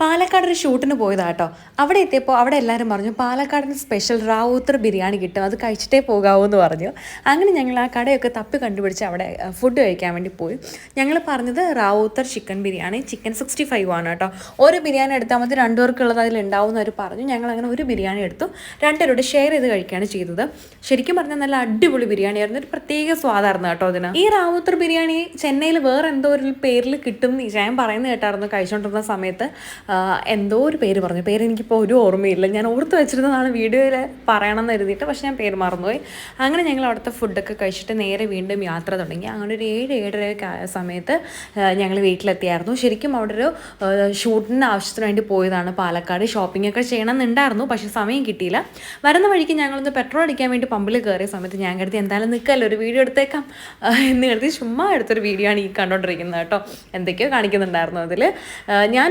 പാലക്കാട് ഒരു ഷൂട്ടിന് പോയതാട്ടോ. അവിടെ എത്തിയപ്പോൾ അവിടെ എല്ലാവരും പറഞ്ഞു പാലക്കാടിന് സ്പെഷ്യൽ റാവൂത്തർ ബിരിയാണി കിട്ടും, അത് കഴിച്ചിട്ടേ പോകാവൂ എന്ന് പറഞ്ഞു. അങ്ങനെ ഞങ്ങൾ ആ കടയൊക്കെ തപ്പി കണ്ടുപിടിച്ച് അവിടെ ഫുഡ് കഴിക്കാൻ വേണ്ടി പോയി. ഞങ്ങൾ പറഞ്ഞത് റാവൂത്തർ ചിക്കൻ ബിരിയാണി, ചിക്കൻ 65 ആണ് കേട്ടോ. ഒരു ബിരിയാണി എടുത്താൽ മതി, രണ്ടുപേർക്കുള്ളത് അതിലുണ്ടാവും എന്നവർ പറഞ്ഞു. ഞങ്ങൾ അങ്ങനെ ഒരു ബിരിയാണി എടുത്തു, രണ്ടുപേരോട് ഷെയർ ചെയ്ത് കഴിക്കുകയാണ് ചെയ്തത്. ശരിക്കും പറഞ്ഞാൽ നല്ല അടിപൊളി ബിരിയാണിയായിരുന്നു, ഒരു പ്രത്യേക സ്വാദായിരുന്നു കേട്ടോ അതിന്. ഈ റാവൂത്തർ ബിരിയാണി ചെന്നൈയിൽ വേറെ എന്തോ ഒരു പേരിൽ കിട്ടും ഞാൻ പറയുന്നത് കേട്ടായിരുന്നു കഴിച്ചുകൊണ്ടിരുന്ന സമയത്ത്. എന്തോ ഒരു പേര് പറഞ്ഞു, പേര് എനിക്കിപ്പോൾ ഒരു ഓർമ്മയില്ല, ഞാൻ ഓർത്ത് വെച്ചിരുന്നതാണ് വീഡിയോയിൽ പറയണമെന്ന് എഴുതിയിട്ട്, പക്ഷേ ഞാൻ പേര് മറന്നുപോയി. അങ്ങനെ ഞങ്ങൾ അവിടുത്തെ ഫുഡൊക്കെ കഴിച്ചിട്ട് നേരെ വീണ്ടും യാത്ര തുടങ്ങി. അങ്ങനെ ഒരു 7-7:30 ആയ സമയത്ത് ഞങ്ങൾ വീട്ടിലെത്തിയായിരുന്നു. ശരിക്കും അവിടെ ഒരു ഷൂട്ടിൻ്റെ ആവശ്യത്തിന് വേണ്ടി പോയതാണ് പാലക്കാട്. ഷോപ്പിംഗ് ഒക്കെ ചെയ്യണമെന്നുണ്ടായിരുന്നു, പക്ഷേ സമയം കിട്ടിയില്ല. വരുന്ന വഴിക്ക് ഞങ്ങളൊന്ന് പെട്രോൾ അടിക്കാൻ വേണ്ടി പമ്പിൽ കയറിയ സമയത്ത് ഞാൻ കരുതി എന്തായാലും നിൽക്കല്ലോ, ഒരു വീഡിയോ എടുത്തേക്കാം എന്ന് കരുതി ചുമ്മാ എടുത്തൊരു വീഡിയോ ആണ് ഈ കണ്ടുകൊണ്ടിരിക്കുന്നത് കേട്ടോ. എന്തൊക്കെയോ കാണിക്കുന്നുണ്ടായിരുന്നു അതിൽ. ഞാൻ